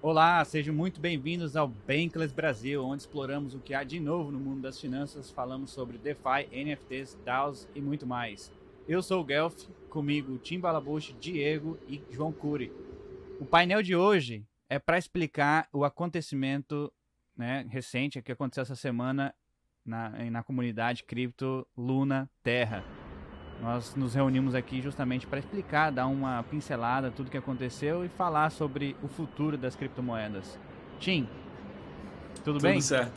Olá, sejam muito bem-vindos ao Bankless Brasil, onde exploramos o que há de novo no mundo das finanças, falamos sobre DeFi, NFTs, DAOs e muito mais. Eu sou o Guelph, comigo Tim Balabush, Diego e João Cury. O painel de hoje é para explicar o acontecimento recente que aconteceu essa semana na comunidade cripto Luna Terra. Nós nos reunimos aqui justamente para explicar, dar uma pincelada, tudo que aconteceu e falar sobre o futuro das criptomoedas. Tim, tudo bem? Tudo certo.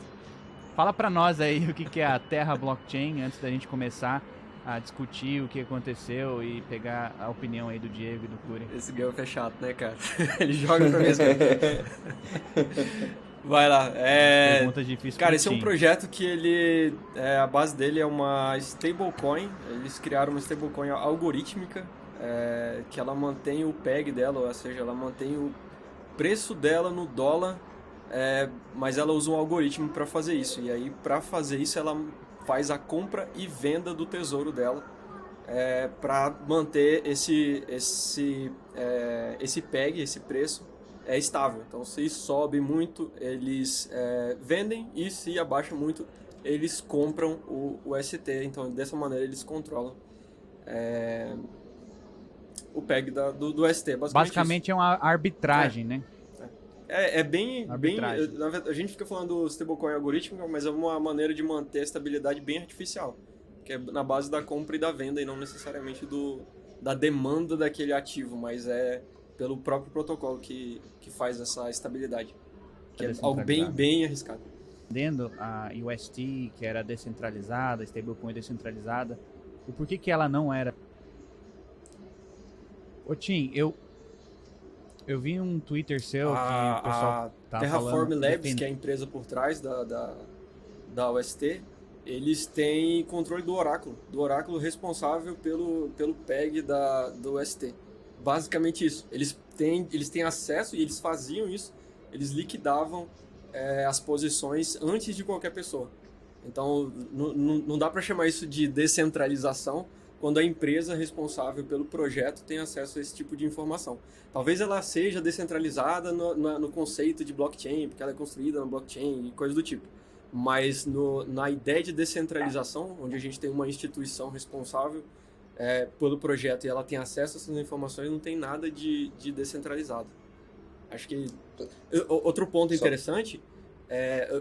Fala para nós aí o que é a Terra Blockchain antes da gente começar a discutir o que aconteceu e pegar a opinião aí do Diego e do Cury. Esse Guelph é chato, né, cara? Ele joga pra mesmo. Vai lá. Pergunta difícil. Cara, esse é um projeto que a base dele é uma stablecoin. Eles criaram uma stablecoin algorítmica, que ela mantém o peg dela, ou seja, ela mantém o preço dela no dólar, mas ela usa um algoritmo para fazer isso. E aí, para fazer isso, ela faz a compra e venda do tesouro dela, para manter esse peg, esse preço estável. Então, se sobe muito, eles vendem, e se abaixa muito, eles compram o ST. Então, dessa maneira, eles controlam o PEG do ST. Basicamente é uma arbitragem, né? É bem... Arbitragem. Na verdade, a gente fica falando do stablecoin algorítmico, mas é uma maneira de manter a estabilidade bem artificial, que é na base da compra e da venda, e não necessariamente da demanda daquele ativo, mas é pelo próprio protocolo que faz essa estabilidade, que é algo bem arriscado. Entendendo a UST, que era descentralizada, stablecoin descentralizada, e por que ela não era? Ô Tim, eu vi um Twitter seu que o pessoal tava Terraform falando... Labs, que é a empresa por trás da UST, eles têm controle do oráculo responsável pelo PEG do ST. Basicamente isso. Eles têm acesso, e eles faziam isso, eles liquidavam as posições antes de qualquer pessoa. Então, não dá para chamar isso de descentralização quando a empresa responsável pelo projeto tem acesso a esse tipo de informação. Talvez ela seja descentralizada no conceito de blockchain, porque ela é construída na blockchain e coisas do tipo. Mas na ideia de descentralização, onde a gente tem uma instituição responsável pelo projeto e ela tem acesso a essas informações, não tem nada de descentralizado. Acho que outro ponto interessante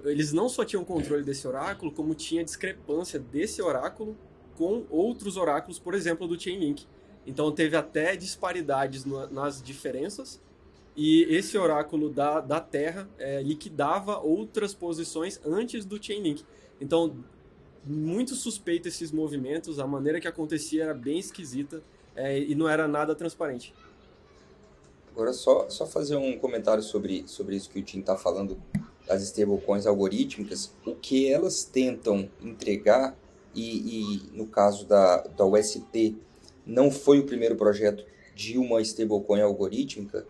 eles não só tinham controle desse oráculo, como tinha discrepância desse oráculo com outros oráculos, por exemplo, do Chainlink. Então teve até disparidades nas diferenças, e esse oráculo da Terra liquidava outras posições antes do Chainlink. Então, muito suspeito esses movimentos, a maneira que acontecia era bem esquisita, e não era nada transparente. Agora, só fazer um comentário sobre isso que o Tim está falando, as stablecoins algorítmicas, o que elas tentam entregar, e no caso da UST, não foi o primeiro projeto de uma stablecoin algorítmica,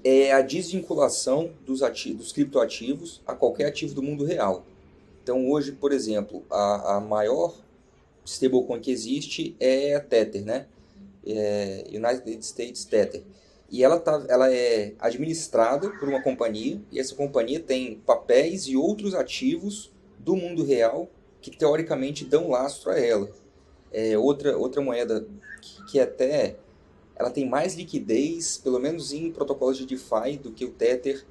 é a desvinculação dos criptoativos a qualquer ativo do mundo real. Então, hoje, por exemplo, a maior stablecoin que existe é a Tether, né? United States Tether. E ela é administrada por uma companhia, e essa companhia tem papéis e outros ativos do mundo real que, teoricamente, dão lastro a ela. Outra moeda que até ela tem mais liquidez, pelo menos em protocolos de DeFi, do que o Tether,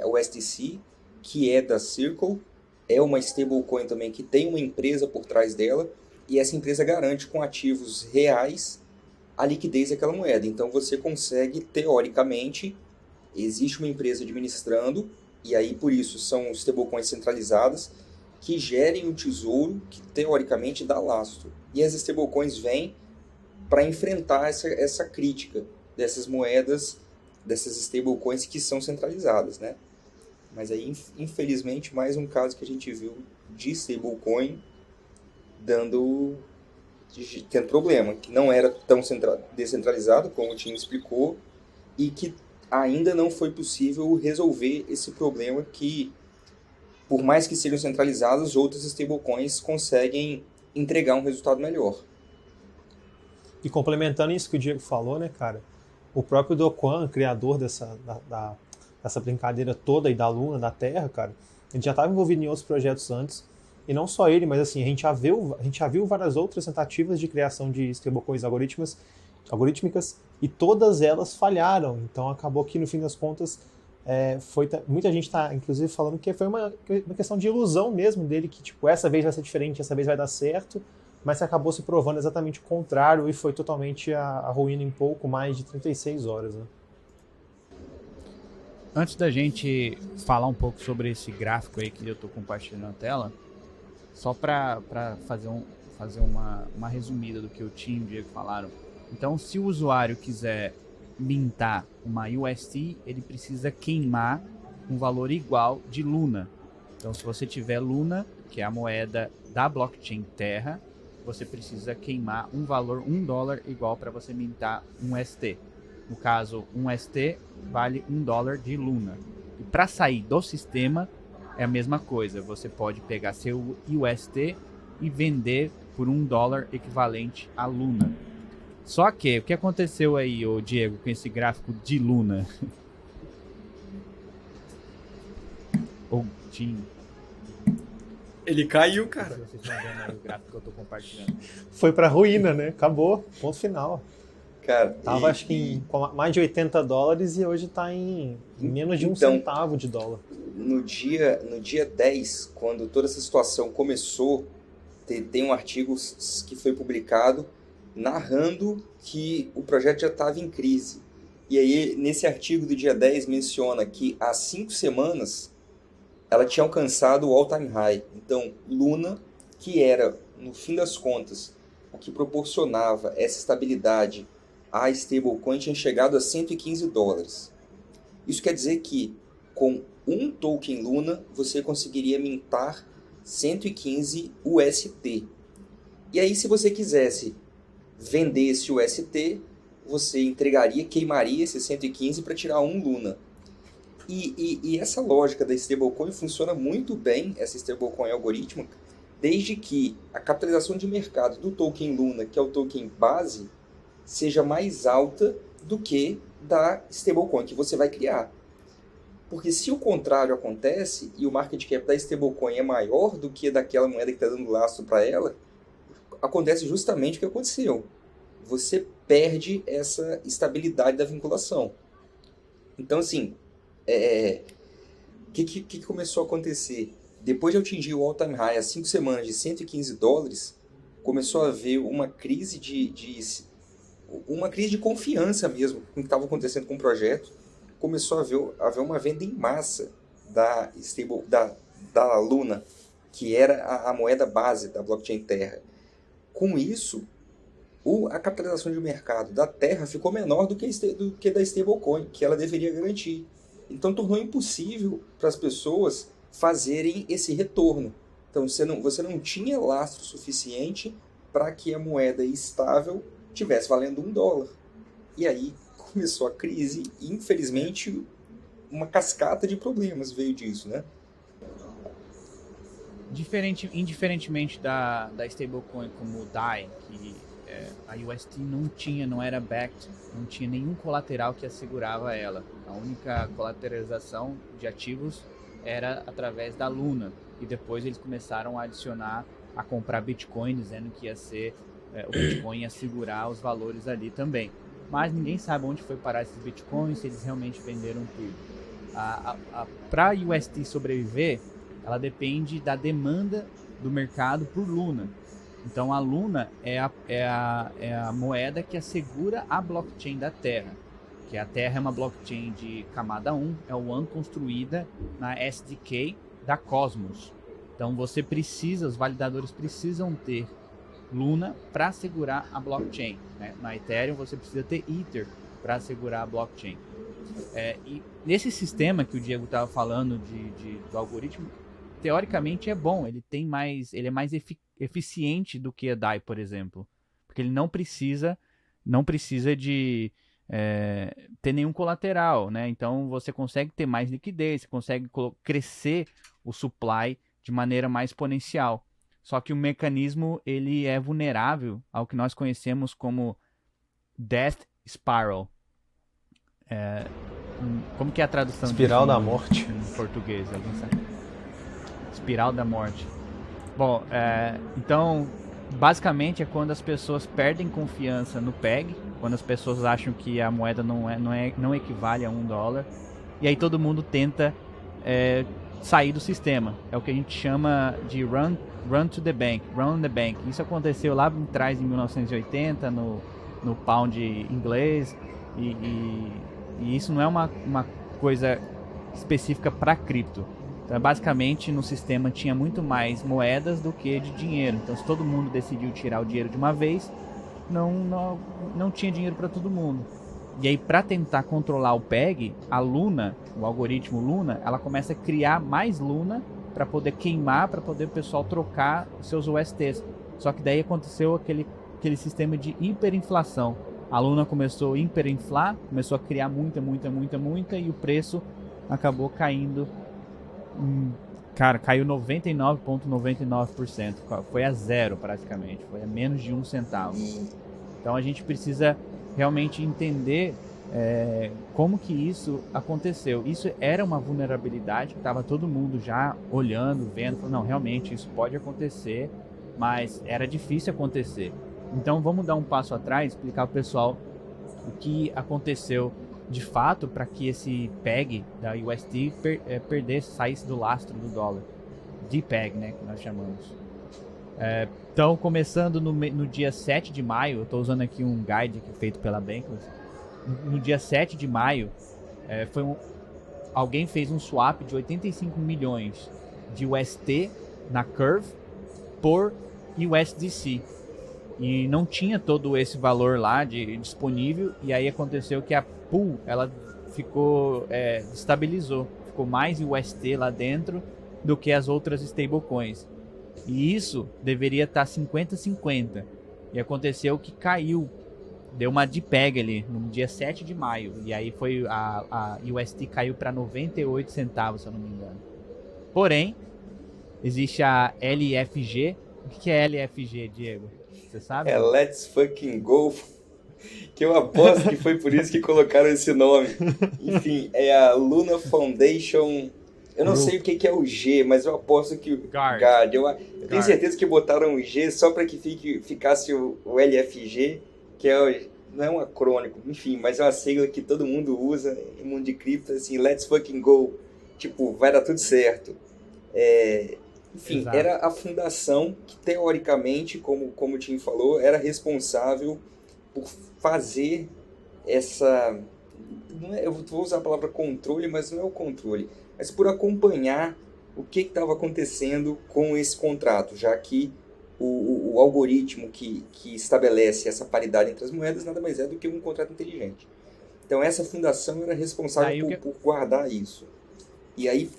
o STC, que é da Circle. É uma stablecoin também que tem uma empresa por trás dela, e essa empresa garante com ativos reais a liquidez daquela moeda. Então você consegue, teoricamente, existe uma empresa administrando, e aí por isso são stablecoins centralizadas, que gerem o tesouro que teoricamente dá lastro. E as stablecoins vêm para enfrentar essa crítica dessas moedas, dessas stablecoins que são centralizadas, né? Mas aí, infelizmente, mais um caso que a gente viu de stablecoin tendo problema, que não era tão descentralizado, como o Tim explicou, e que ainda não foi possível resolver esse problema que, por mais que sejam centralizados, outras stablecoins conseguem entregar um resultado melhor. E complementando isso que o Diego falou, né, cara? O próprio Do Kwon, criador da dessa brincadeira toda aí da Luna, da Terra, cara, ele já estava envolvido em outros projetos antes, e não só ele, mas assim, a gente já viu várias outras tentativas de criação de stablecoins algorítmicas, e todas elas falharam. Então acabou que, no fim das contas, muita gente está, inclusive, falando que foi uma questão de ilusão mesmo dele, que tipo, essa vez vai ser diferente, essa vez vai dar certo, mas acabou se provando exatamente o contrário, e foi totalmente a ruína em pouco mais de 36 horas. Né? Antes da gente falar um pouco sobre esse gráfico aí que eu estou compartilhando na tela, só para fazer uma resumida do que o Tim e o Diego falaram. Então, se o usuário quiser mintar uma UST, ele precisa queimar um valor igual de Luna. Então, se você tiver Luna, que é a moeda da blockchain Terra, você precisa queimar um valor, $1 igual para você mintar um ST. No caso, um ST vale $1 de Luna. E para sair do sistema, é a mesma coisa. Você pode pegar seu UST e vender por $1 equivalente a Luna. Só que, o que aconteceu aí, ô Diego, com esse gráfico de Luna? Ou Tim? Ele caiu, cara. Se vocês estão vendo aí o gráfico que eu tô compartilhando. Foi pra ruína, né? Acabou. Ponto final. Cara, tava acho que com mais de $80 e hoje tá em menos de um centavo de dólar. No dia 10, quando toda essa situação começou, tem um artigo que foi publicado narrando que o projeto já estava em crise. E aí, nesse artigo do dia 10, menciona que há 5 semanas ela tinha alcançado o all-time high. Então, Luna, que era, no fim das contas, o que proporcionava essa estabilidade à stablecoin, tinha chegado a $115. Isso quer dizer que, com um token Luna, você conseguiria mintar 115 UST. E aí, se você quisesse vender esse UST, você queimaria esse 115 para tirar um Luna. E essa lógica da stablecoin funciona muito bem, essa stablecoin algorítmica, desde que a capitalização de mercado do token Luna, que é o token base, seja mais alta do que da stablecoin que você vai criar. Porque se o contrário acontece e o market cap da stablecoin é maior do que daquela moeda que está dando lastro para ela, acontece justamente o que aconteceu. Você perde essa estabilidade da vinculação. Então, assim, o que começou a acontecer? Depois de atingir o all-time high há 5 semanas de $115, começou a haver uma crise uma crise de confiança mesmo com o que estava acontecendo com o projeto. Começou a haver uma venda em massa da Luna, que era a moeda base da blockchain Terra. Com isso, a capitalização de mercado da Terra ficou menor do que da stablecoin, que ela deveria garantir. Então, tornou impossível para as pessoas fazerem esse retorno. Então, você não tinha lastro suficiente para que a moeda estável tivesse valendo $1. E aí começou a crise e, infelizmente, uma cascata de problemas veio disso, né? Indiferentemente da stablecoin como o DAI, que a UST não era backed, não tinha nenhum colateral que assegurava ela. A única colateralização de ativos era através da Luna. E depois eles começaram a comprar Bitcoin, dizendo que ia ser o Bitcoin ia segurar os valores ali também. Mas ninguém sabe onde foi parar esses Bitcoins, se eles realmente venderam tudo. Para a UST sobreviver, ela depende da demanda do mercado por Luna. Então a Luna é a moeda que assegura a blockchain da Terra. Que a Terra é uma blockchain de camada 1, é o One construída na SDK da Cosmos. Então os validadores precisam ter Luna para segurar a blockchain. Né? Na Ethereum você precisa ter Ether para segurar a blockchain. E nesse sistema que o Diego estava falando do algoritmo, teoricamente é bom, ele é mais eficiente do que a DAI, por exemplo, porque ele não precisa de ter nenhum colateral, né? Então você consegue ter mais liquidez, você consegue crescer o supply de maneira mais exponencial. Só que o mecanismo ele é vulnerável ao que nós conhecemos como Death Spiral. Como que é a tradução? Espiral da morte. Em português, alguém sabe? Espiral da morte. Bom, então, basicamente é quando as pessoas perdem confiança no PEG, quando as pessoas acham que a moeda não equivale a $1, e aí todo mundo tenta sair do sistema. É o que a gente chama de run to the bank, run the bank. Isso aconteceu lá atrás, em 1980, no pound inglês, e isso não é uma coisa específica para cripto. Então, basicamente, no sistema tinha muito mais moedas do que de dinheiro. Então, se todo mundo decidiu tirar o dinheiro de uma vez, não tinha dinheiro para todo mundo. E aí, para tentar controlar o PEG, a Luna, o algoritmo Luna, ela começa a criar mais Luna para poder queimar, para poder o pessoal trocar os seus USTs. Só que daí aconteceu aquele sistema de hiperinflação. A Luna começou a hiperinflar, começou a criar muita, e o preço acabou caindo. Cara, caiu 99,99%. Foi a zero praticamente. Foi a menos de 1 centavo. Então a gente precisa realmente entender como que isso aconteceu. Isso era uma vulnerabilidade que estava todo mundo já olhando, vendo. Falando, não, realmente isso pode acontecer, mas era difícil acontecer. Então vamos dar um passo atrás, explicar ao pessoal o que aconteceu de fato para que esse PEG da USD saísse do lastro do dólar. DPEG, né, que nós chamamos. Então, começando no dia 7 de maio, eu estou usando aqui um guide feito pela Bankless. No dia 7 de maio, alguém fez um swap de 85 milhões de UST na Curve por USDC. E não tinha todo esse valor lá disponível, e aí aconteceu que a pool, ela ficou, estabilizou, ficou mais UST lá dentro do que as outras stablecoins. E isso deveria estar 50-50, e aconteceu que caiu, deu uma DPEG ali, no dia 7 de maio, e aí foi a UST caiu para 98 centavos, se eu não me engano. Porém, existe a LFG. O que é LFG, Diego? Você sabe? Let's Fucking Go, que eu aposto que foi por isso que colocaram esse nome. Enfim, é a Luna Foundation. Eu não sei o que é o G, mas eu aposto que o Guard. Eu tenho certeza que botaram o G só para que ficasse o LFG, que não é um acrônimo, enfim, mas é uma sigla que todo mundo usa no mundo de cripto, assim, Let's Fucking Go. Tipo, vai dar tudo certo. Enfim, exato. Era a fundação que, teoricamente, como o Tim falou, era responsável por fazer essa... eu vou usar a palavra controle, mas não é o controle, mas por acompanhar o que estava acontecendo com esse contrato, já que o algoritmo que estabelece essa paridade entre as moedas nada mais é do que um contrato inteligente. Então, essa fundação era responsável por guardar isso. E aí,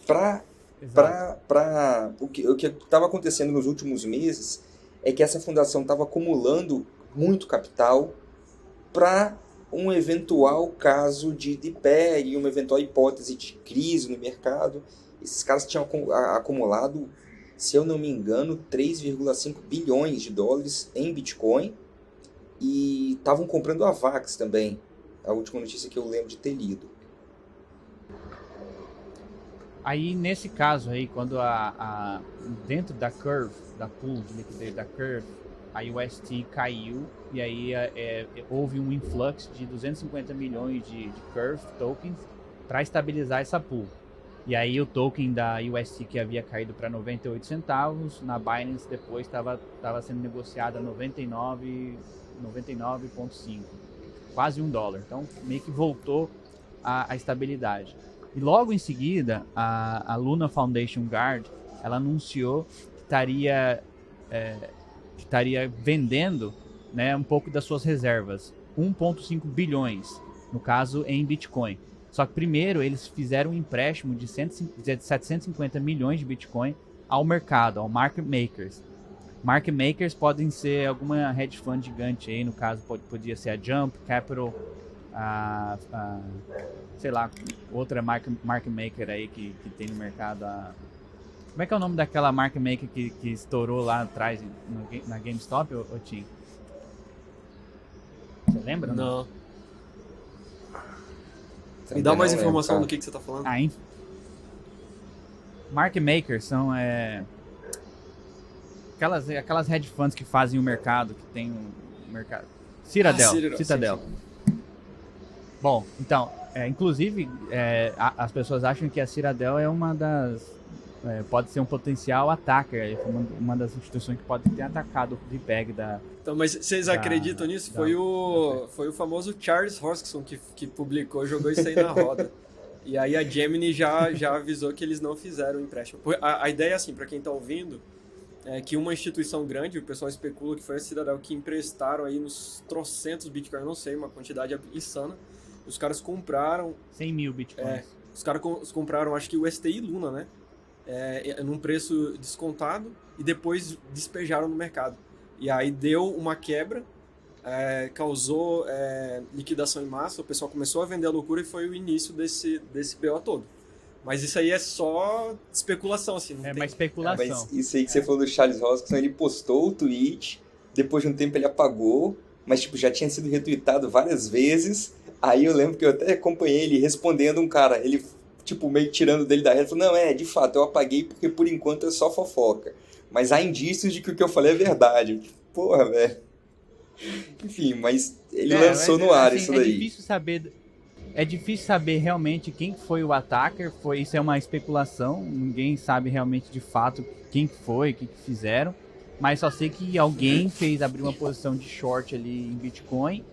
o que estava acontecendo nos últimos meses é que essa fundação estava acumulando muito capital para um eventual caso de DPEG e uma eventual hipótese de crise no mercado. Esses caras tinham acumulado, se eu não me engano, 3,5 bilhões de dólares em Bitcoin e estavam comprando a VAX também, a última notícia que eu lembro de ter lido. Aí, nesse caso aí, quando dentro da Curve, da pool de liquidez da Curve, a UST caiu e aí houve um influx de 250 milhões de Curve tokens para estabilizar essa pool. E aí o token da UST que havia caído para 98 centavos, na Binance depois estava sendo negociado a 99,5, quase $1. Então, meio que voltou a estabilidade. E logo em seguida, a Luna Foundation Guard, ela anunciou que estaria vendendo, né, um pouco das suas reservas, 1,5 bilhões, no caso em Bitcoin. Só que primeiro eles fizeram um empréstimo de 750 milhões de Bitcoin ao mercado, ao market makers. Market makers podem ser alguma hedge fund gigante aí, no caso podia ser a Jump Capital, sei lá, outra market maker aí que tem no mercado. Como é que é o nome daquela market maker que estourou lá atrás na GameStop, ô Tim? Você lembra? Não. Me dá mais não informação lembro, do que você tá falando. Market makers são aquelas hedge funds que fazem o mercado, que tem um mercado. Citadel. Bom, então, inclusive, as pessoas acham que a Citadel é uma das... pode ser um potencial attacker, uma das instituições que pode ter atacado o VPEG da... Então, mas vocês acreditam nisso? Foi o famoso Charles Hoskinson que publicou, jogou isso aí na roda. E aí a Gemini já avisou que eles não fizeram o empréstimo. A ideia é assim, para quem tá ouvindo, é que uma instituição grande, o pessoal especula que foi a Citadel, que emprestaram aí uns trocentos bitcoins, não sei, uma quantidade insana. Os caras compraram... 100 mil bitcoins. Os caras compraram, acho que o STI Luna, né? Num preço descontado e depois despejaram no mercado. E aí deu uma quebra, causou liquidação em massa, o pessoal começou a vender a loucura e foi o início desse BO todo. Mas isso aí é só especulação, assim. Não tem... mais especulação. Mas isso aí que você falou do Charles Hoskinson, ele postou o tweet, depois de um tempo ele apagou, mas tipo, já tinha sido retweetado várias vezes. Aí eu lembro que eu até acompanhei ele respondendo um cara, ele tipo meio tirando dele da reta, falou, não, de fato, eu apaguei porque por enquanto é só fofoca. Mas há indícios de que o que eu falei é verdade. Porra, velho. Enfim, mas ele lançou no ar isso daí. É difícil saber realmente quem foi o attacker, isso é uma especulação, ninguém sabe realmente de fato quem foi, o que fizeram, mas só sei que alguém fez abrir uma posição de short ali em Bitcoin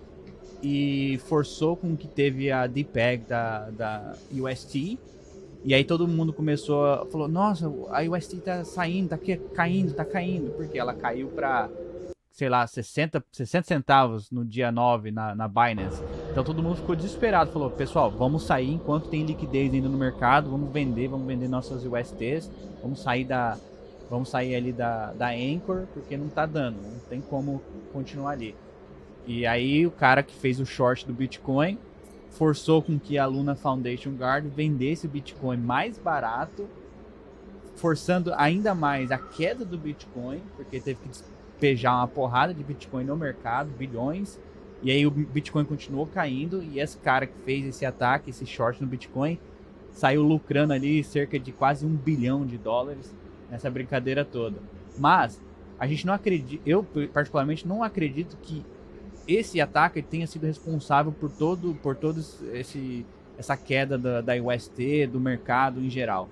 e forçou com que teve a DPEG da UST, e aí todo mundo falou, nossa, a UST tá saindo, tá caindo, porque ela caiu para, sei lá, 60 centavos no dia 9 na Binance. Então todo mundo ficou desesperado, falou, pessoal, vamos sair enquanto tem liquidez ainda no mercado, vamos vender nossas USTs, vamos sair ali da Anchor, porque não tá dando, não tem como continuar ali. E aí o cara que fez o short do Bitcoin forçou com que a Luna Foundation Guard vendesse o Bitcoin mais barato, forçando ainda mais a queda do Bitcoin, porque teve que despejar uma porrada de Bitcoin no mercado, bilhões, e aí o Bitcoin continuou caindo, e esse cara que fez esse ataque, esse short no Bitcoin, saiu lucrando ali cerca de quase $1 bilhão nessa brincadeira toda. Mas a gente não acredita, eu particularmente não acredito que esse ataque tenha sido responsável por essa queda da UST, do mercado em geral.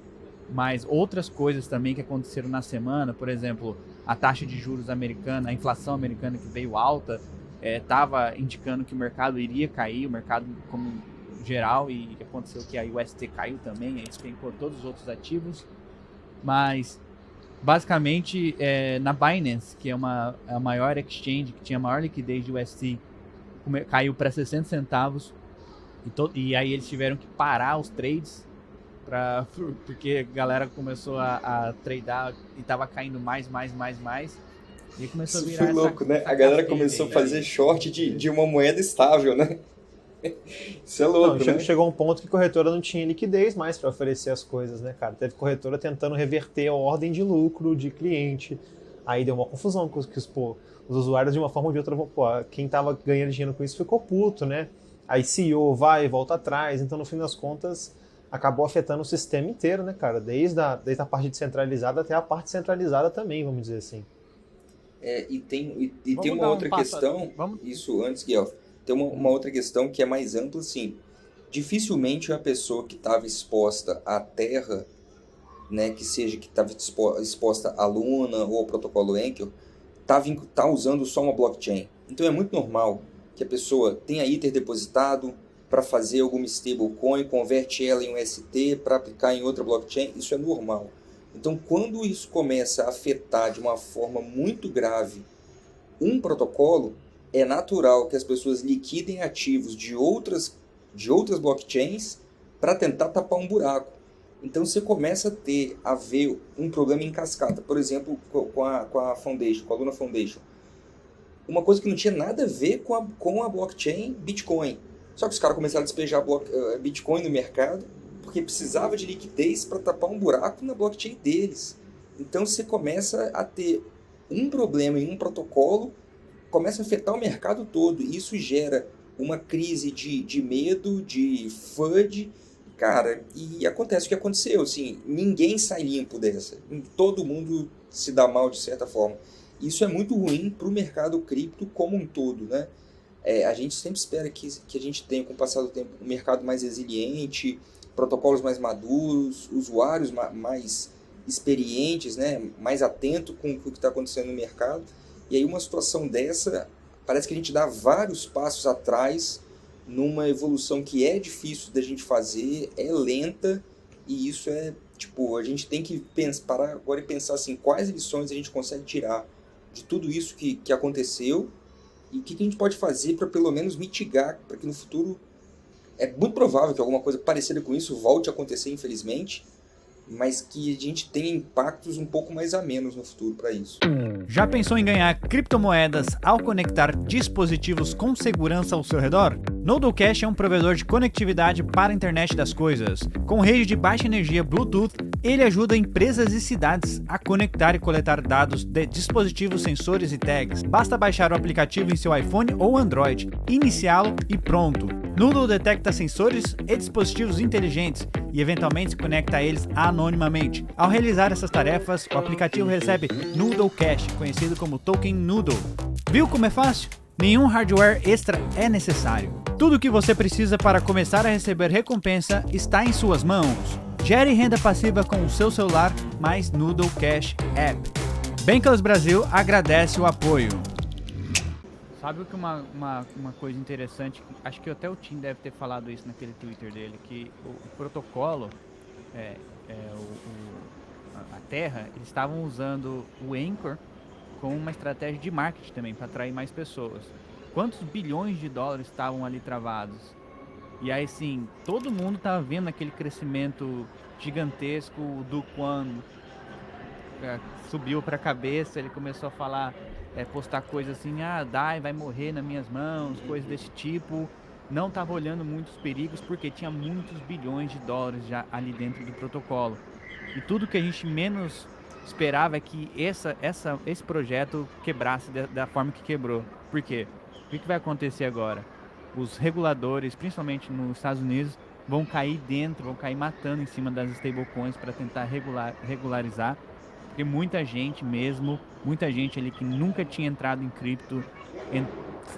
Mas outras coisas também que aconteceram na semana, por exemplo, a taxa de juros americana, a inflação americana que veio alta, estava indicando que o mercado iria cair, o mercado como geral, e aconteceu que a UST caiu também, aí despencou todos os outros ativos. Mas basicamente, na Binance, que é a maior exchange, que tinha a maior liquidez de UST, caiu para 60 centavos. E aí eles tiveram que parar os trades, porque a galera começou a tradear e tava caindo mais. E começou a virar foi louco, né? A galera começou a fazer short de uma moeda estável, né? Isso é louco, né? Chegou um ponto que a corretora não tinha liquidez mais para oferecer as coisas, né, cara? Teve corretora tentando reverter a ordem de lucro de cliente. Aí deu uma confusão, que os usuários, de uma forma ou de outra, quem tava ganhando dinheiro com isso ficou puto, né? Aí CEO vai e volta atrás. Então, no fim das contas, acabou afetando o sistema inteiro, né, cara? Desde a parte descentralizada até a parte centralizada também, vamos dizer assim. E tem uma outra questão, isso antes, Guelph. Tem uma outra questão que é mais ampla, assim. Dificilmente uma pessoa que estava exposta à Terra, né, que estava exposta à Luna ou ao protocolo Anchor, tá usando só uma blockchain. Então é muito normal que a pessoa tenha Ether depositado para fazer alguma stablecoin, converte ela em UST para aplicar em outra blockchain. Isso é normal. Então, quando isso começa a afetar de uma forma muito grave um protocolo, é natural que as pessoas liquidem ativos de outras blockchains para tentar tapar um buraco. Então você começa a ver um problema em cascata. Por exemplo, com a Foundation, com a Luna Foundation. Uma coisa que não tinha nada a ver com a blockchain Bitcoin. Só que os caras começaram a despejar Bitcoin no mercado porque precisava de liquidez para tapar um buraco na blockchain deles. Então você começa a ter um problema em um protocolo, começa a afetar o mercado todo, e isso gera uma crise de medo, de FUD, cara, e acontece o que aconteceu, assim, ninguém sai limpo dessa, todo mundo se dá mal de certa forma. Isso é muito ruim para o mercado cripto como um todo, né? A gente sempre espera que a gente tenha, com o passar do tempo, um mercado mais resiliente, protocolos mais maduros, usuários mais experientes, né? Mais atento com o que está acontecendo no mercado. E aí uma situação dessa, parece que a gente dá vários passos atrás numa evolução que é difícil da gente fazer, é lenta, e isso tipo, a gente tem que parar agora e pensar assim, quais lições a gente consegue tirar de tudo isso que aconteceu e o que a gente pode fazer para pelo menos mitigar, para que no futuro, é muito provável que alguma coisa parecida com isso volte a acontecer, infelizmente, mas que a gente tenha impactos um pouco mais amenos no futuro para isso. Já pensou em ganhar criptomoedas ao conectar dispositivos com segurança ao seu redor? NoodleCash é um provedor de conectividade para a internet das coisas. Com rede de baixa energia Bluetooth, ele ajuda empresas e cidades a conectar e coletar dados de dispositivos, sensores e tags. Basta baixar o aplicativo em seu iPhone ou Android, iniciá-lo e pronto. Noodle detecta sensores e dispositivos inteligentes e eventualmente se conecta a eles anonimamente. Ao realizar essas tarefas, o aplicativo recebe Noodle Cash, conhecido como Token Noodle. Viu como é fácil? Nenhum hardware extra é necessário. Tudo o que você precisa para começar a receber recompensa está em suas mãos. Gere renda passiva com o seu celular mais Noodle Cash App. Bankless Brasil agradece o apoio. Sabe o que uma coisa interessante, acho que até o Tim deve ter falado isso naquele Twitter dele, que o protocolo, a Terra, eles estavam usando o Anchor como uma estratégia de marketing também, para atrair mais pessoas. Quantos bilhões de dólares estavam ali travados? E aí, sim, todo mundo estava vendo aquele crescimento gigantesco do Kwon subiu para a cabeça, ele começou a falar, postar coisas assim, Dai vai morrer nas minhas mãos, coisas desse tipo. Não estava olhando muitos perigos porque tinha muitos bilhões de dólares já ali dentro do protocolo. E tudo que a gente menos esperava é que esse projeto quebrasse da forma que quebrou. Por quê? O que vai acontecer agora? Os reguladores, principalmente nos Estados Unidos, vão cair matando em cima das stablecoins para tentar regularizar. Porque muita gente ali que nunca tinha entrado em cripto,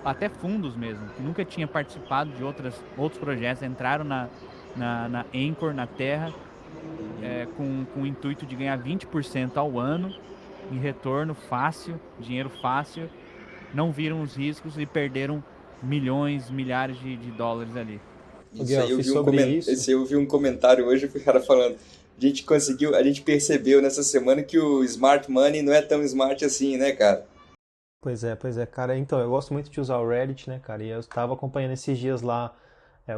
até fundos mesmo, que nunca tinha participado de outros projetos, entraram na Anchor, na Terra, com o intuito de ganhar 20% ao ano em retorno fácil, dinheiro fácil, não viram os riscos e perderam milhões, milhares de dólares ali. Isso aí eu vi um comentário hoje, o cara falando, a gente percebeu nessa semana que o smart money não é tão smart assim, né, cara? Pois é, cara. Então, eu gosto muito de usar o Reddit, né, cara? E eu estava acompanhando esses dias lá,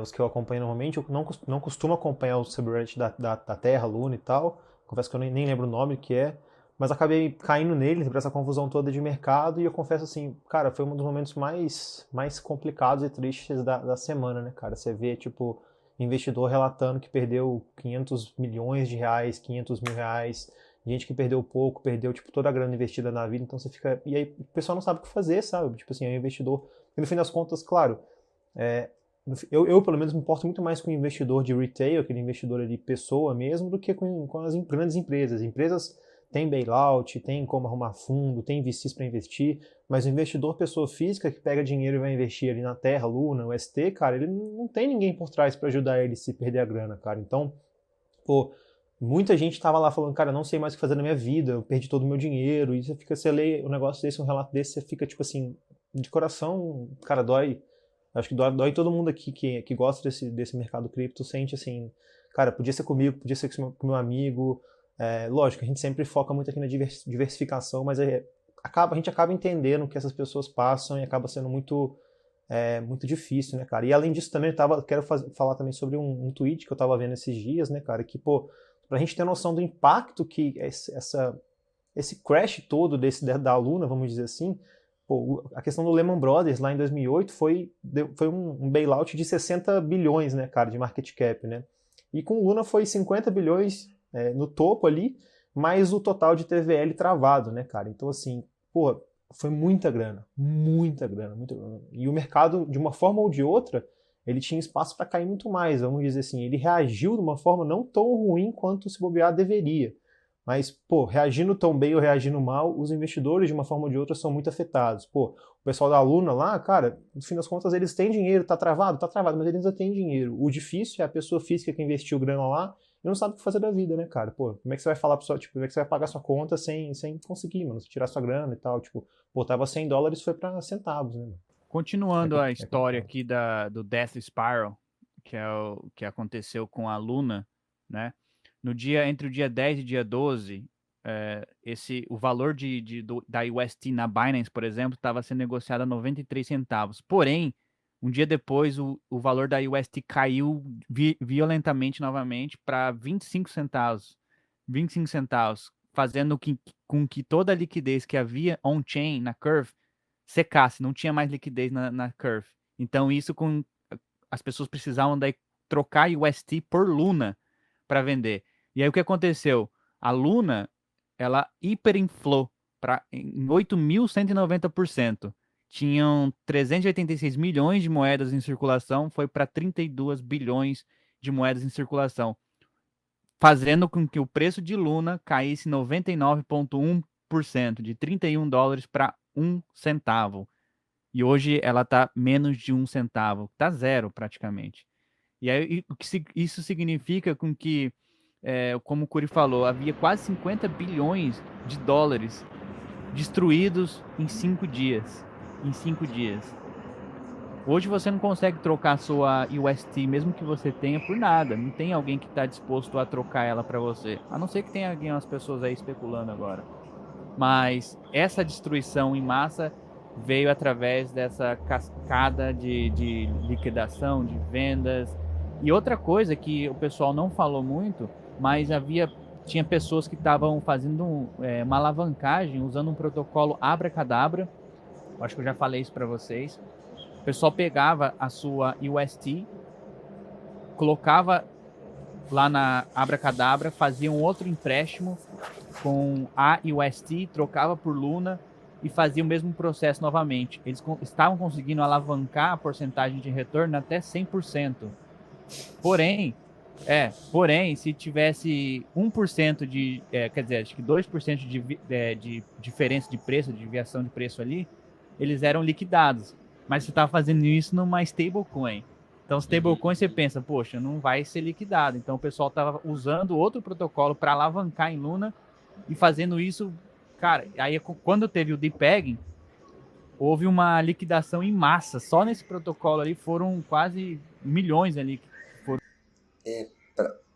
os que eu acompanho normalmente. Eu não costumo acompanhar o subreddit da Terra, Luna e tal. Confesso que eu nem lembro o nome que é. Mas acabei caindo nele, por essa confusão toda de mercado. E eu confesso assim, cara, foi um dos momentos mais complicados e tristes da semana, né, cara? Você vê, tipo, investidor relatando que perdeu 500 milhões de reais, 500 mil reais, gente que perdeu pouco, perdeu tipo toda a grana investida na vida, então você fica... E aí o pessoal não sabe o que fazer, sabe? Tipo assim, é um investidor... E no fim das contas, claro, eu pelo menos me importo muito mais com o investidor de retail, aquele investidor ali, pessoa mesmo, do que com as grandes empresas. Empresas têm bailout, tem como arrumar fundo, tem VCs para investir, mas o investidor pessoa física que pega dinheiro e vai investir ali na Terra, Luna, o ST, cara, ele não tem ninguém por trás para ajudar ele se perder a grana, cara. Então, pô, muita gente tava lá falando, cara, eu não sei mais o que fazer na minha vida, eu perdi todo o meu dinheiro, e você lê um negócio desse, um relato desse, você fica tipo assim, de coração, cara, dói. Acho que dói todo mundo aqui que gosta desse mercado cripto, sente assim, cara, podia ser comigo, podia ser com meu amigo. Lógico, a gente sempre foca muito aqui na diversificação, mas a gente acaba entendendo o que essas pessoas passam e acaba sendo muito difícil, né, cara? E além disso também quero falar também sobre um tweet que eu tava vendo esses dias, né, cara, que, pô, pra gente ter noção do impacto que esse crash todo da Luna, vamos dizer assim, pô, a questão do Lehman Brothers lá em 2008 foi um bailout de 60 bilhões, né, cara, de market cap, né? E com o Luna foi 50 bilhões no topo ali, mais o total de TVL travado, né, cara? Então, assim, pô, Foi muita grana, muita grana, muita grana. E o mercado, de uma forma ou de outra, ele tinha espaço para cair muito mais, vamos dizer assim. Ele reagiu de uma forma não tão ruim quanto se bobear deveria. Mas, pô, reagindo tão bem ou reagindo mal, os investidores, de uma forma ou de outra, são muito afetados. Pô, o pessoal da Luna lá, cara, no fim das contas, eles têm dinheiro, tá travado, mas eles ainda têm dinheiro. O difícil é a pessoa física que investiu grana lá e não sabe o que fazer da vida, né, cara? Pô, como é que você vai falar pro tipo, como é que você vai pagar sua conta sem conseguir, mano? Tirar sua grana e tal, tipo, pô, tava $100, foi pra centavos, né, mano? Continuando a história complicado. aqui do Death Spiral, que é o que aconteceu com a Luna, né? Entre o dia 10 e dia 12, o valor da UST na Binance, por exemplo, estava sendo negociado a 93 centavos. Porém, um dia depois, o valor da UST caiu violentamente novamente para 25 centavos. 25 centavos, fazendo com que toda a liquidez que havia on-chain na Curve secasse, não tinha mais liquidez na Curve. Então, as pessoas precisavam daí trocar UST por Luna para vender. E aí o que aconteceu? A Luna, ela hiperinflou em 8.190%. Tinham 386 milhões de moedas em circulação, foi para 32 bilhões de moedas em circulação, fazendo com que o preço de Luna caísse 99,1%, de $31 para 1 centavo. E hoje ela está menos de 1 centavo, está zero praticamente. E aí isso significa com que, como o Curi falou, havia quase 50 bilhões de dólares destruídos em 5 dias. Em 5 dias. Hoje você não consegue trocar sua UST, mesmo que você tenha, por nada. Não tem alguém que está disposto a trocar ela para você. A não ser que tenha algumas pessoas aí especulando agora. Mas essa destruição em massa veio através dessa cascada de liquidação, de vendas. E outra coisa que o pessoal não falou muito, mas tinha pessoas que estavam fazendo uma alavancagem usando um protocolo Abracadabra. Acho que eu já falei isso para vocês. O pessoal pegava a sua UST, colocava lá na Abracadabra, fazia um outro empréstimo com a UST, trocava por Luna e fazia o mesmo processo novamente. Eles estavam conseguindo alavancar a porcentagem de retorno até 100%. Porém, se tivesse 1% quer dizer, acho que 2% de diferença de preço, de desviação de preço ali, eles eram liquidados. Mas você estava fazendo isso numa stablecoin. Então, stablecoin você pensa, poxa, não vai ser liquidado. Então, o pessoal estava usando outro protocolo para alavancar em Luna e fazendo isso, cara, aí quando teve o depegging, houve uma liquidação em massa. Só nesse protocolo ali foram quase milhões ali.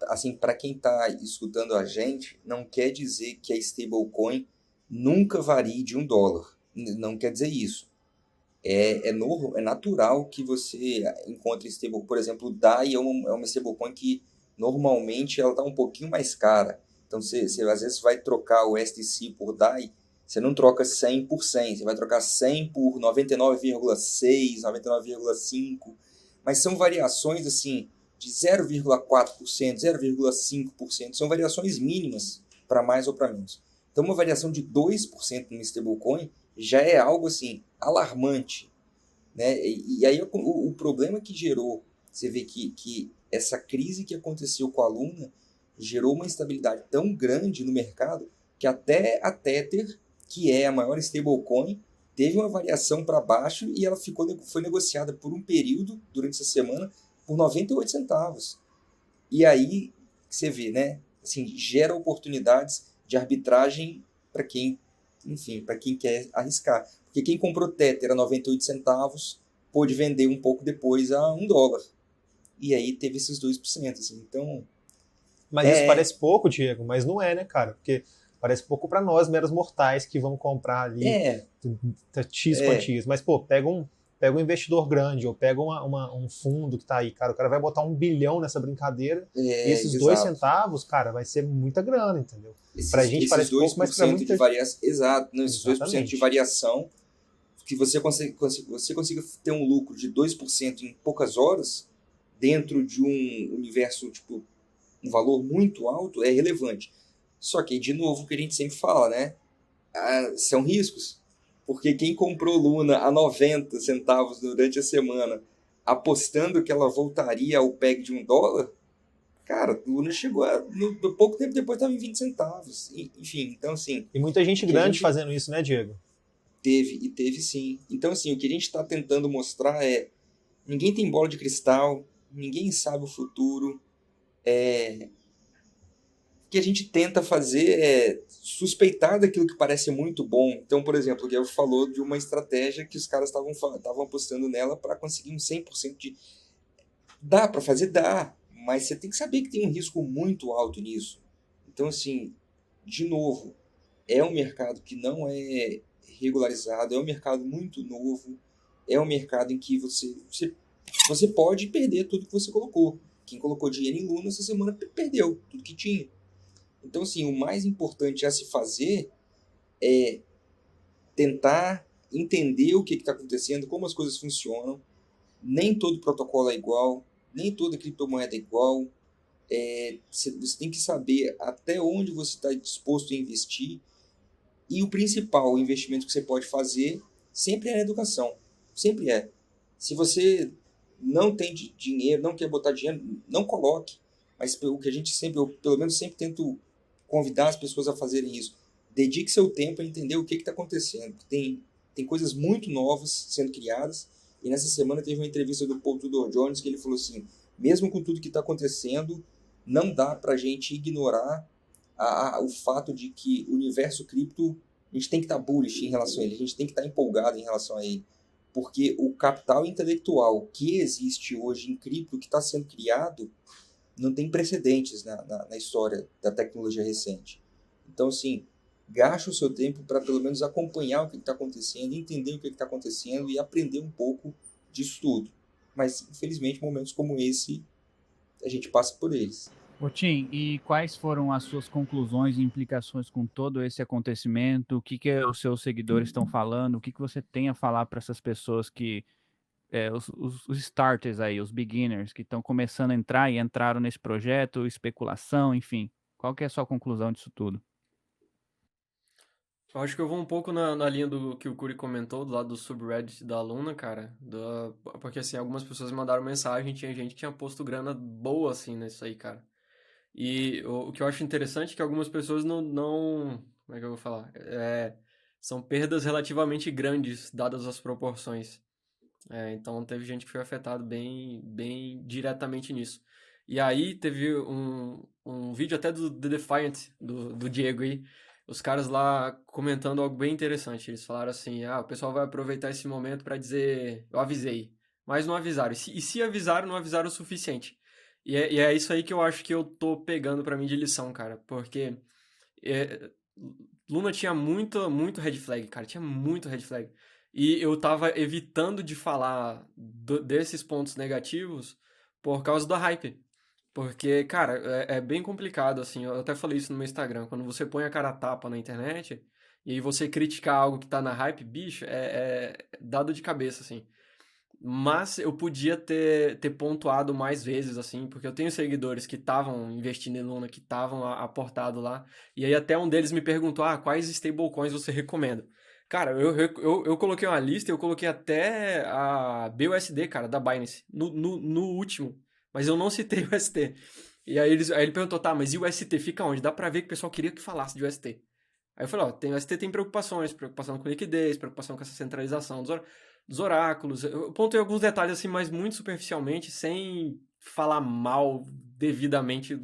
Assim, para quem está escutando a gente, não quer dizer que a stablecoin nunca varie de $1. Não quer dizer isso. É natural que você encontre stablecoin. Por exemplo, o DAI é uma stablecoin que normalmente ela está um pouquinho mais cara. Então, você às vezes vai trocar o STC por DAI, você não troca 100 por 100, você vai trocar 100 por 99,6, 99,5. Mas são variações assim de 0,4%, 0,5%. São variações mínimas para mais ou para menos. Então, uma variação de 2% no stablecoin já é algo assim alarmante, né? E aí o problema que gerou, você vê que essa crise que aconteceu com a Luna gerou uma instabilidade tão grande no mercado que até a Tether, que é a maior stablecoin, teve uma variação para baixo e ela foi negociada por um período durante essa semana por 98 centavos. E aí você vê, né? Assim, gera oportunidades de arbitragem para quem quer arriscar. Porque quem comprou Tether a 98 centavos pôde vender um pouco depois a $1. E aí teve esses 2%. Assim, então... Mas isso parece pouco, Diego, mas não é, né, cara? Porque parece pouco para nós, meros mortais, que vamos comprar ali X quantias. Mas, pô, pega um investidor grande, ou pega um fundo que tá aí, cara, o cara vai botar $1 bilhão nessa brincadeira, e esses 2 centavos, cara, vai ser muita grana, entendeu? Pra gente parece pouco, mas pra muita... de variação, exato, não, esses 2% de variação, que você consiga ter um lucro de 2% em poucas horas, dentro de um universo, tipo, um valor muito alto, é relevante. Só que, de novo, o que a gente sempre fala, né? São riscos. Porque quem comprou Luna a 90 centavos durante a semana, apostando que ela voltaria ao PEG de $1, cara, Luna chegou pouco tempo depois estava em 20 centavos. Enfim, então assim... E muita gente grande fazendo isso, né, Diego? Teve sim. Então assim, o que a gente está tentando mostrar é: ninguém tem bola de cristal, ninguém sabe o futuro. O que a gente tenta fazer é suspeitar daquilo que parece muito bom. Então, por exemplo, o Guilherme falou de uma estratégia que os caras estavam apostando nela para conseguir um 100% de... Dá para fazer? Dá. Mas você tem que saber que tem um risco muito alto nisso. Então, assim, de novo, é um mercado que não é regularizado, é um mercado muito novo, é um mercado em que você pode perder tudo que você colocou. Quem colocou dinheiro em Luna essa semana perdeu tudo que tinha. Então, assim, o mais importante a se fazer é tentar entender o que está acontecendo, como as coisas funcionam. Nem todo protocolo é igual, nem toda criptomoeda é igual. Você tem que saber até onde você está disposto a investir. E o principal investimento que você pode fazer sempre é na educação. Sempre é. Se você não tem dinheiro, não quer botar dinheiro, não coloque. Mas o que a gente eu pelo menos sempre tento convidar as pessoas a fazerem isso. Dedique seu tempo a entender o que está acontecendo. Tem coisas muito novas sendo criadas. E nessa semana teve uma entrevista do Paul Tudor Jones que ele falou assim: mesmo com tudo que está acontecendo, não dá para a gente ignorar o fato de que o universo cripto, a gente tem que estar bullish em relação a ele, a gente tem que estar empolgado em relação a ele. Porque o capital intelectual que existe hoje em cripto, que está sendo criado, não tem precedentes na história da tecnologia recente. Então, assim, gaste o seu tempo para pelo menos acompanhar o que está acontecendo, entender o que está acontecendo e aprender um pouco disso tudo. Mas, infelizmente, momentos como esse, a gente passa por eles. Ô Tim, e quais foram as suas conclusões e implicações com todo esse acontecimento? O que os seus seguidores estão falando? O que você tem a falar para essas pessoas que... os starters aí, os beginners que estão começando a entrar e entraram nesse projeto, especulação, enfim. Qual que é a sua conclusão disso tudo? Eu acho que eu vou um pouco na linha do que o Curi comentou, do lado do subreddit da Luna, cara. Porque, assim, algumas pessoas me mandaram mensagem, tinha gente que tinha posto grana boa, assim, nisso aí, cara. E o que eu acho interessante é que algumas pessoas não... Como é que eu vou falar? São perdas relativamente grandes, dadas as proporções. Então teve gente que foi afetado bem, bem diretamente nisso. E aí teve um vídeo até do The Defiant, do Diego aí, os caras lá comentando algo bem interessante. Eles falaram assim: o pessoal vai aproveitar esse momento para dizer, eu avisei, mas não avisaram. E se avisaram, não avisaram o suficiente. E é isso aí que eu acho que eu tô pegando para mim de lição, cara, porque Luna tinha muito red flag, cara, tinha muito red flag. E eu tava evitando de falar desses pontos negativos por causa do hype. Porque, cara, é bem complicado, assim. Eu até falei isso no meu Instagram. Quando você põe a cara a tapa na internet e aí você criticar algo que tá na hype, bicho, é dado de cabeça, assim. Mas eu podia ter pontuado mais vezes, assim, porque eu tenho seguidores que estavam investindo em Luna, que estavam aportados lá. E aí até um deles me perguntou: quais stablecoins você recomenda? Cara, eu coloquei uma lista, eu coloquei até a BUSD, cara, da Binance, no último. Mas eu não citei o ST. E aí ele perguntou: tá, mas e o ST fica onde? Dá pra ver que o pessoal queria que falasse de UST. Aí eu falei: o ST tem preocupação com liquidez, preocupação com essa centralização dos oráculos. Eu pontuei alguns detalhes assim, mas muito superficialmente, sem falar mal devidamente.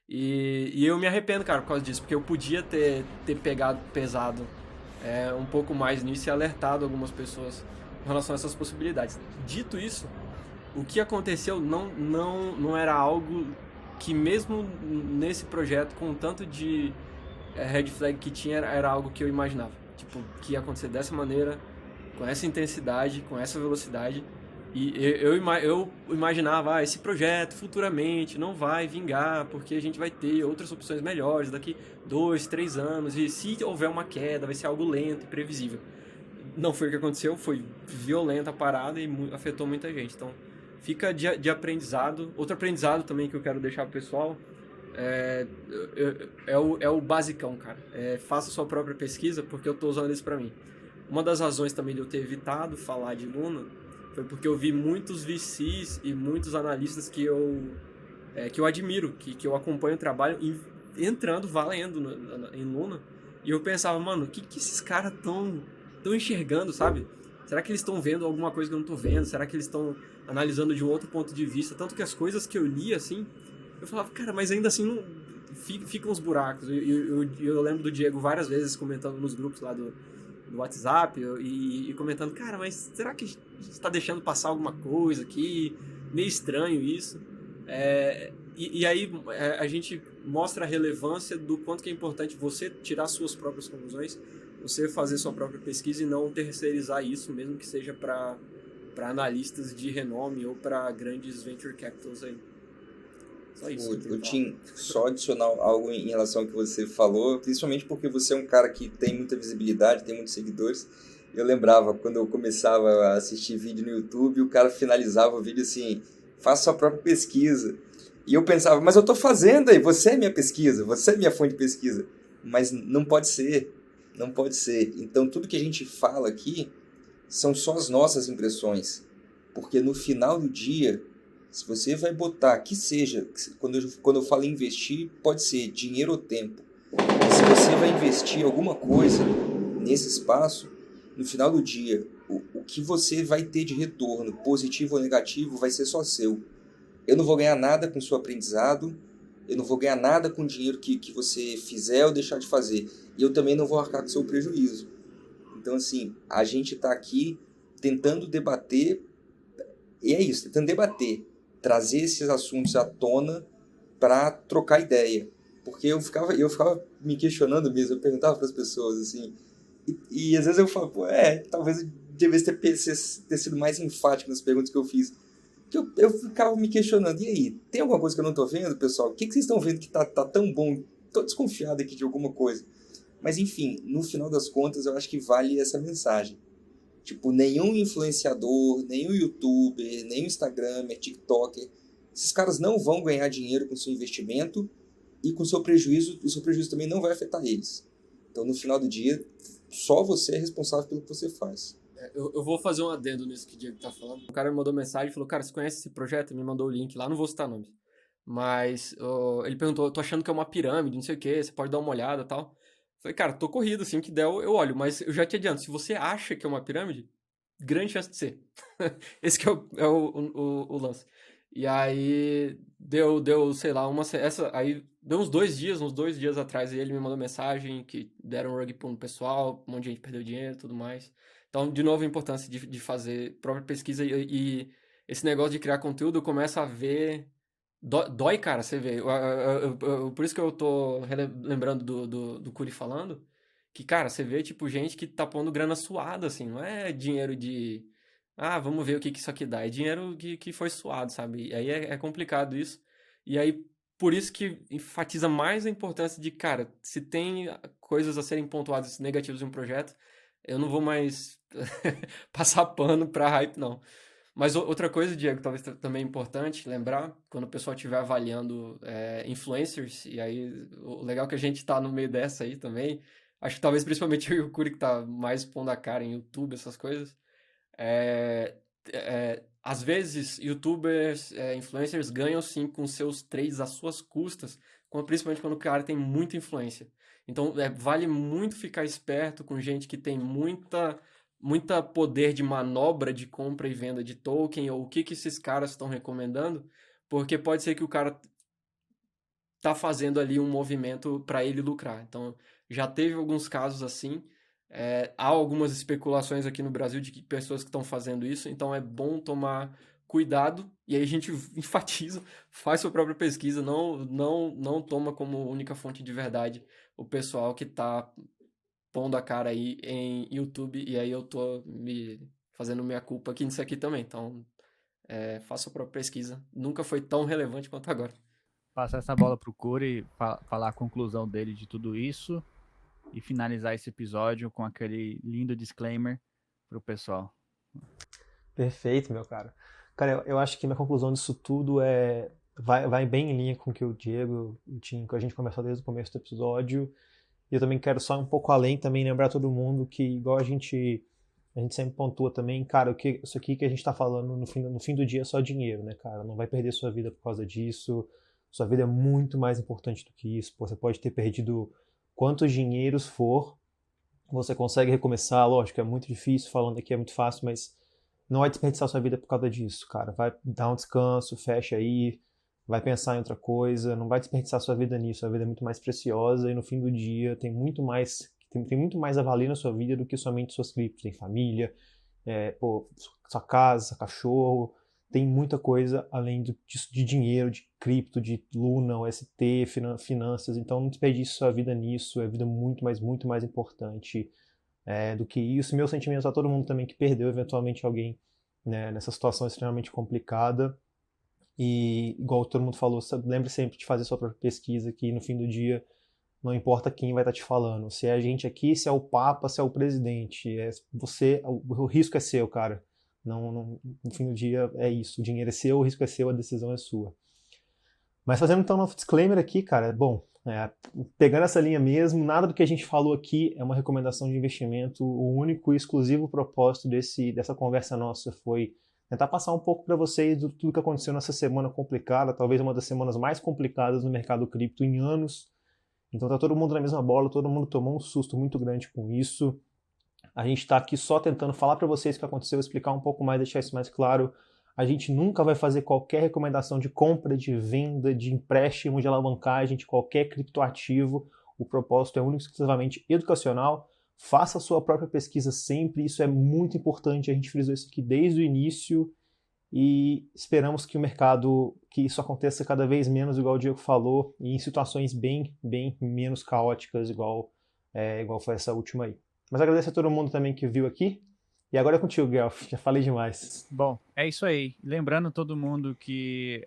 E eu me arrependo, cara, por causa disso, porque eu podia ter pegado pesado um pouco mais nisso e alertado algumas pessoas em relação a essas possibilidades. Dito isso, o que aconteceu não era algo que, mesmo nesse projeto, com o tanto de red flag que tinha, era algo que eu imaginava. Tipo, que ia acontecer dessa maneira, com essa intensidade, com essa velocidade. E eu imaginava, esse projeto futuramente não vai vingar, porque a gente vai ter outras opções melhores daqui 2, 3 anos, e se houver uma queda, vai ser algo lento e previsível. Não foi o que aconteceu, foi violenta a parada e afetou muita gente. Então, fica de aprendizado. Outro aprendizado também que eu quero deixar pro pessoal é o basicão, cara. Faça sua própria pesquisa, porque eu tô usando isso pra mim. uma das razões também de eu ter evitado falar de Luna foi porque eu vi muitos VCs e muitos analistas que eu admiro, que eu acompanho o trabalho entrando, valendo em Luna. E eu pensava, mano, o que esses caras estão enxergando, sabe? Será que eles estão vendo alguma coisa que eu não tô vendo? Será que eles estão analisando de um outro ponto de vista? Tanto que as coisas que eu li, assim, eu falava, cara, mas ainda assim não, ficam os buracos. Eu lembro do Diego várias vezes comentando nos grupos lá do WhatsApp e comentando, cara, mas será que a gente está deixando passar alguma coisa aqui? Meio estranho isso. E aí a gente mostra a relevância do quanto que é importante você tirar suas próprias conclusões, você fazer sua própria pesquisa e não terceirizar isso, mesmo que seja para analistas de renome ou para grandes venture capitals aí. Só isso. O Tim, só adicionar algo em relação ao que você falou, principalmente porque você é um cara que tem muita visibilidade, tem muitos seguidores. Eu lembrava, quando eu começava a assistir vídeo no YouTube, o cara finalizava o vídeo assim, faça sua própria pesquisa. E eu pensava, mas eu estou fazendo aí, você é minha pesquisa, você é minha fonte de pesquisa. Mas não pode ser, não pode ser. Então tudo que a gente fala aqui são só as nossas impressões. Porque no final do dia, se você vai botar, que seja, quando eu falo em investir, pode ser dinheiro ou tempo. Se você vai investir alguma coisa nesse espaço, no final do dia, o que você vai ter de retorno, positivo ou negativo, vai ser só seu. Eu não vou ganhar nada com o seu aprendizado, eu não vou ganhar nada com o dinheiro que você fizer ou deixar de fazer. E eu também não vou arcar com o seu prejuízo. Então, assim, a gente está aqui tentando debater, e é isso, tentando debater, trazer esses assuntos à tona para trocar ideia. Porque eu ficava me questionando mesmo, eu perguntava para as pessoas, assim, e às vezes eu falo, talvez eu devesse ter sido mais enfático nas perguntas que eu fiz. Eu ficava me questionando, e aí, tem alguma coisa que eu não estou vendo, pessoal? O que vocês estão vendo que tá tão bom? Estou desconfiado aqui de alguma coisa. Mas enfim, no final das contas, eu acho que vale essa mensagem. Tipo, nenhum influenciador, nenhum youtuber, nenhum instagramer, tiktoker, esses caras não vão ganhar dinheiro com seu investimento e com seu prejuízo, o seu prejuízo também não vai afetar eles. Então, no final do dia, só você é responsável pelo que você faz. Eu vou fazer um adendo nisso que o Diego tá falando. O cara me mandou mensagem e falou, cara, você conhece esse projeto? Me mandou o link lá, não vou citar nomes. Mas ele perguntou, eu tô achando que é uma pirâmide, não sei o que, você pode dar uma olhada e tal. Falei, cara, tô corrido, assim, que der eu olho. Mas eu já te adianto, se você acha que é uma pirâmide, grande chance de ser. Esse que é o lance. E aí, deu sei lá, aí deu uns 2 dias atrás, e ele me mandou mensagem que deram um rug pull no pessoal, um monte de gente perdeu dinheiro e tudo mais. Então, de novo, a importância de fazer própria pesquisa e esse negócio de criar conteúdo, começa a ver... Dói, cara, você vê. Por isso que eu tô lembrando do Curi falando, que, cara, você vê, tipo, gente que tá pondo grana suada, assim, não é dinheiro de... vamos ver o que isso aqui dá. É dinheiro que foi suado, sabe? E aí é complicado isso. E aí, por isso que enfatiza mais a importância de, cara, se tem coisas a serem pontuadas negativas em um projeto, eu não vou mais passar pano pra hype, não. Mas outra coisa, Diego, talvez também é importante lembrar, quando o pessoal estiver avaliando influencers, e aí o legal é que a gente tá no meio dessa aí também, acho que talvez principalmente eu e o Curi que tá mais pondo a cara em YouTube, essas coisas, às vezes youtubers, influencers ganham sim com seus trades às suas custas, principalmente quando o cara tem muita influência. Então vale muito ficar esperto com gente que tem muita poder de manobra de compra e venda de token, ou o que esses caras estão recomendando, porque pode ser que o cara tá fazendo ali um movimento para ele lucrar. Então, já teve alguns casos assim, há algumas especulações aqui no Brasil de que pessoas que estão fazendo isso, então é bom tomar cuidado, e aí a gente enfatiza, faz sua própria pesquisa, não toma como única fonte de verdade o pessoal que tá pondo a cara aí em YouTube, e aí eu tô me fazendo minha culpa aqui nisso aqui também. Então, faça a própria pesquisa. Nunca foi tão relevante quanto agora. Passar essa bola pro Curi, falar a conclusão dele de tudo isso e finalizar esse episódio com aquele lindo disclaimer pro pessoal. Perfeito, meu cara. Cara, eu acho que minha conclusão disso tudo vai bem em linha com o que o Diego e o Tim, que a gente conversou desde o começo do episódio. E eu também quero só um pouco além também lembrar todo mundo que, igual a gente sempre pontua também, cara, isso aqui que a gente tá falando no fim do dia é só dinheiro, né, cara? Não vai perder sua vida por causa disso. Sua vida é muito mais importante do que isso. Pô, você pode ter perdido quantos dinheiros for, você consegue recomeçar, lógico, é muito difícil, falando aqui é muito fácil, mas não vai desperdiçar sua vida por causa disso, cara. Vai dar um descanso, fecha aí, vai pensar em outra coisa, não vai desperdiçar sua vida nisso. Sua vida é muito mais preciosa e no fim do dia tem muito mais a valer na sua vida do que somente suas criptos. Tem família, sua casa, seu cachorro, tem muita coisa além de dinheiro, de cripto, de Luna, UST, finanças. Então não desperdice sua vida nisso, é vida muito mais importante do que isso. Meus sentimentos a todo mundo também que perdeu eventualmente alguém, né, nessa situação extremamente complicada. E igual todo mundo falou, lembre sempre de fazer sua própria pesquisa, que no fim do dia não importa quem vai estar te falando. Se é a gente aqui, se é o Papa, se é o presidente, o risco é seu, cara. No fim do dia é isso. O dinheiro é seu, o risco é seu, a decisão é sua. Mas fazendo então um novo disclaimer aqui, cara, bom, pegando essa linha mesmo, nada do que a gente falou aqui é uma recomendação de investimento. O único e exclusivo propósito dessa conversa nossa foi tentar passar um pouco para vocês do tudo que aconteceu nessa semana complicada, talvez uma das semanas mais complicadas no mercado cripto em anos. Então tá todo mundo na mesma bola, todo mundo tomou um susto muito grande com isso. A gente está aqui só tentando falar para vocês o que aconteceu, explicar um pouco mais, deixar isso mais claro. A gente nunca vai fazer qualquer recomendação de compra, de venda, de empréstimo, de alavancagem, de qualquer criptoativo. O propósito é único e exclusivamente educacional. Faça a sua própria pesquisa sempre, isso é muito importante. A gente frisou isso aqui desde o início e esperamos que o mercado, que isso aconteça cada vez menos, igual o Diego falou, e em situações bem menos caóticas, igual foi essa última aí. Mas agradeço a todo mundo também que viu aqui. E agora é contigo, Guelph. Já falei demais. Bom, é isso aí. Lembrando todo mundo que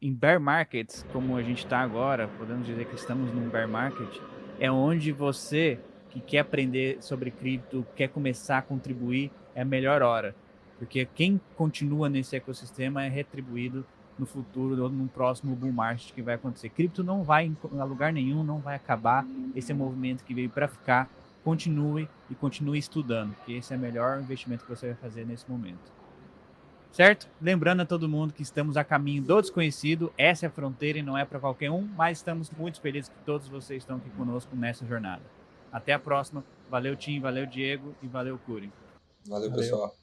em bear markets, como a gente está agora, podemos dizer que estamos num bear market, é onde você que quer aprender sobre cripto, quer começar a contribuir, é a melhor hora. Porque quem continua nesse ecossistema é retribuído no futuro ou no próximo bull market que vai acontecer. Cripto não vai a lugar nenhum, não vai acabar. Esse é um movimento que veio para ficar. Continue estudando, que esse é o melhor investimento que você vai fazer nesse momento. Certo? Lembrando a todo mundo que estamos a caminho do desconhecido, essa é a fronteira e não é para qualquer um, mas estamos muito felizes que todos vocês estão aqui conosco nessa jornada. Até a próxima. Valeu, Tim, valeu, Diego e valeu, Curi. Valeu, pessoal.